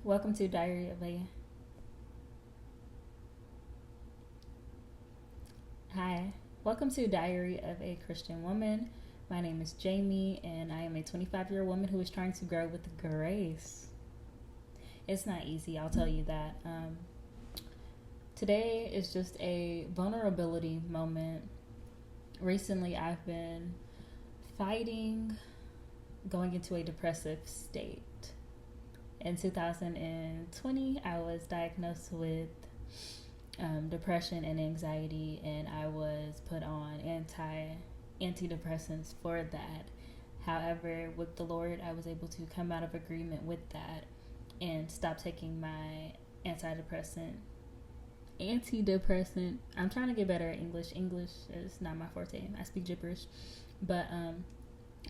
Welcome to Diary of a Hi. Welcome to Diary of a Christian Woman. My name is Jamie, and I am a 25-year-old woman who is trying to grow with grace. It's not easy, I'll tell you that. Today is just a vulnerability moment. Recently, I've been fighting going into a depressive state. In 2020, I was diagnosed with depression and anxiety, and I was put on antidepressants for that. However, with the Lord, I was able to come out of agreement with that and stop taking my antidepressant. Antidepressant. I'm trying to get better at English. English is not my forte. I speak gibberish, but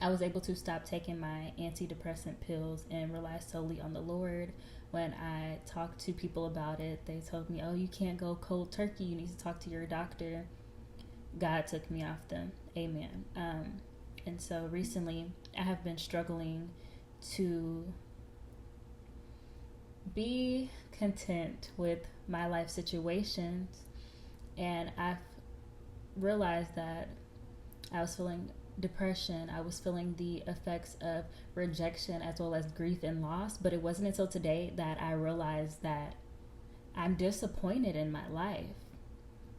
I was able to stop taking my antidepressant pills and rely solely on the Lord. When I talked to people about it, they told me, "Oh, you can't go cold turkey. You need to talk to your doctor." God took me off them. Amen. And so recently, I have been struggling to be content with my life situations, and I've realized that I was feeling depression. I was feeling the effects of rejection as well as grief and loss. But it wasn't until today that I realized that I'm disappointed in my life.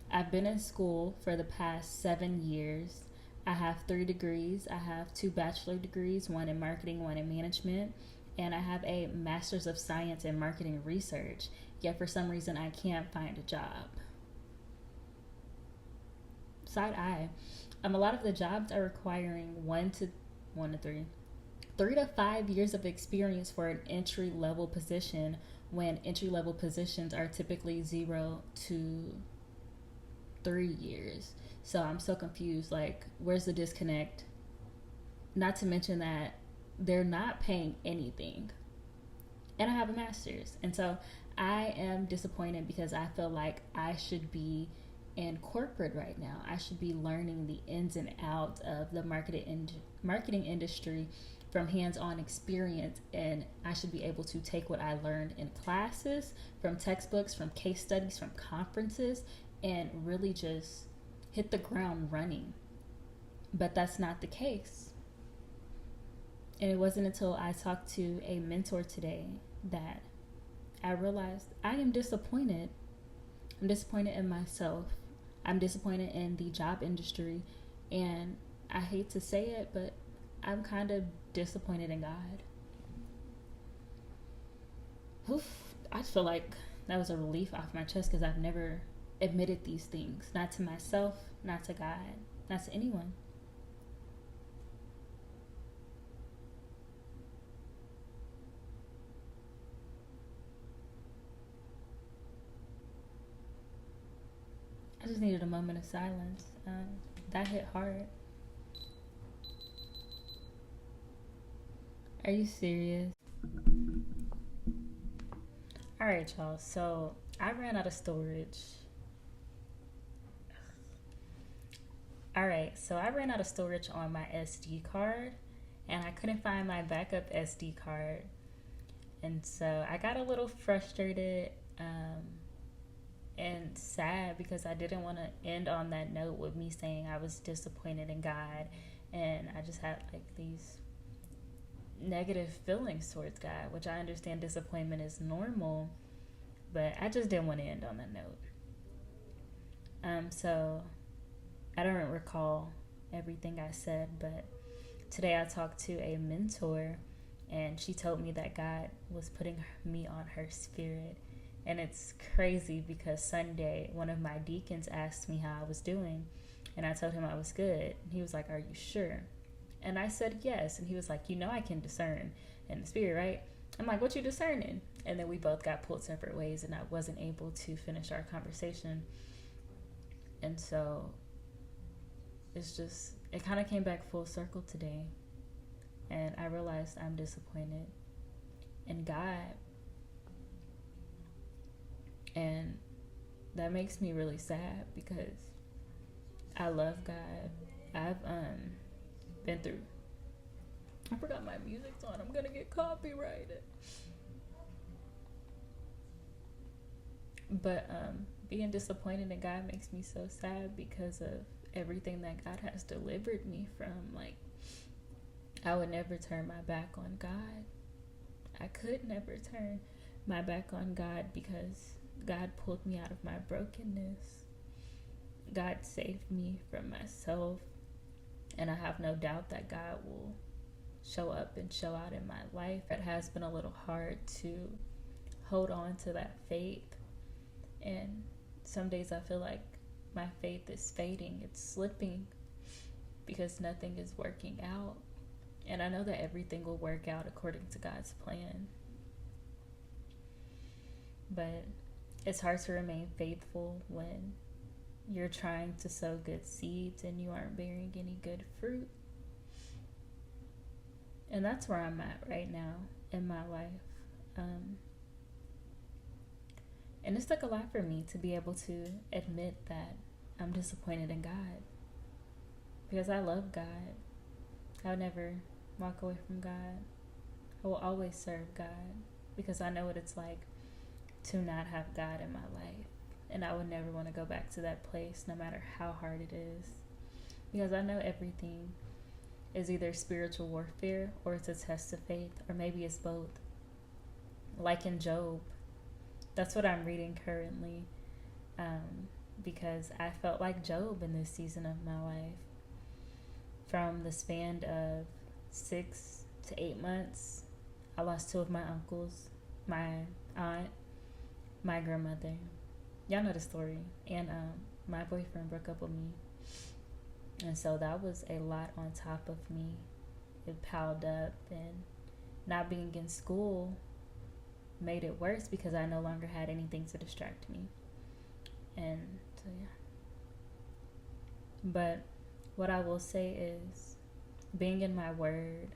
I've been in school for the past 7 years. I have 3 degrees. I have 2 bachelor degrees, one in marketing, one in management, and I have a master's of science in marketing research. Yet for some reason, I can't find a job. Side eye. A lot of the jobs are requiring 3 to 5 years of experience for an entry level position, when entry level positions are typically 0 to 3 years. So I'm so confused. Like, where's the disconnect? Not to mention that they're not paying anything. And I have a master's. And so I am disappointed because I feel like I should be in corporate right now. I should be learning the ins and outs of the marketing industry from hands-on experience, and I should be able to take what I learned in classes, from textbooks, from case studies, from conferences, and really just hit the ground running. But that's not the case. And it wasn't until I talked to a mentor today that I realized I am disappointed. I'm disappointed in myself. I'm disappointed in the job industry. And I hate to say it, but I'm kind of disappointed in God. Oof, I feel like that was a relief off my chest because I've never admitted these things. Not to myself, not to God, not to anyone. I just needed a moment of silence. That hit hard. Are you serious? All right, y'all. So I ran out of storage. All right, so I ran out of storage on my SD card, and I couldn't find my backup SD card. And so I got a little frustrated and sad because I didn't want to end on that note with me saying I was disappointed in God. And I just had like these negative feelings towards God, which I understand disappointment is normal, but I just didn't want to end on that note. So I don't recall everything I said, but today I talked to a mentor, and she told me that God was putting me on her spirit. And it's crazy because Sunday, one of my deacons asked me how I was doing, and I told him I was good. And he was like, "Are you sure?" And I said yes. And he was like, I can discern in the spirit, right? I'm like, "What you discerning?" And then we both got pulled separate ways, and I wasn't able to finish our conversation. And so it kind of came back full circle today. And I realized I'm disappointed in God. And that makes me really sad because I love God. I've been through. I forgot my music's on. I'm gonna get copyrighted. But being disappointed in God makes me so sad because of everything that God has delivered me from. Like, I would never turn my back on God. I could never turn my back on God because God pulled me out of my brokenness. God saved me from myself. And I have no doubt that God will show up and show out in my life. It has been a little hard to hold on to that faith. And some days I feel like my faith is fading, it's slipping because nothing is working out. And I know that everything will work out according to God's plan. But it's hard to remain faithful when you're trying to sow good seeds and you aren't bearing any good fruit. And that's where I'm at right now in my life. And it's took a lot for me to be able to admit that I'm disappointed in God. Because I love God. I'll never walk away from God. I will always serve God because I know what it's like to not have God in my life. And I would never want to go back to that place no matter how hard it is. Because I know everything is either spiritual warfare or it's a test of faith, or maybe it's both. Like in Job, that's what I'm reading currently, because I felt like Job in this season of my life. From the span of 6 to 8 months, I lost 2 of my uncles, my aunt, my grandmother. Y'all know the story. And my boyfriend broke up with me. And so that was a lot on top of me. It piled up, and not being in school made it worse because I no longer had anything to distract me. And so, yeah. But what I will say is, being in my word,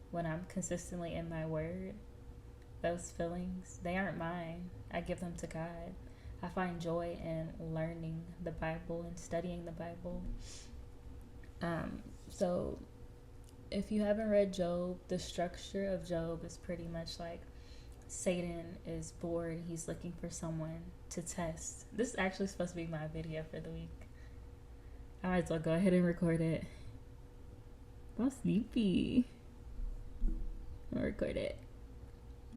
when I'm consistently in my word, those feelings, they aren't mine. I give them to God. I find joy in learning the Bible and studying the Bible. So if you haven't read Job, the structure of Job is pretty much like Satan is bored. He's looking for someone to test. This is actually supposed to be my video for the week. I might as well go ahead and record it. I'm sleepy. I'll record it.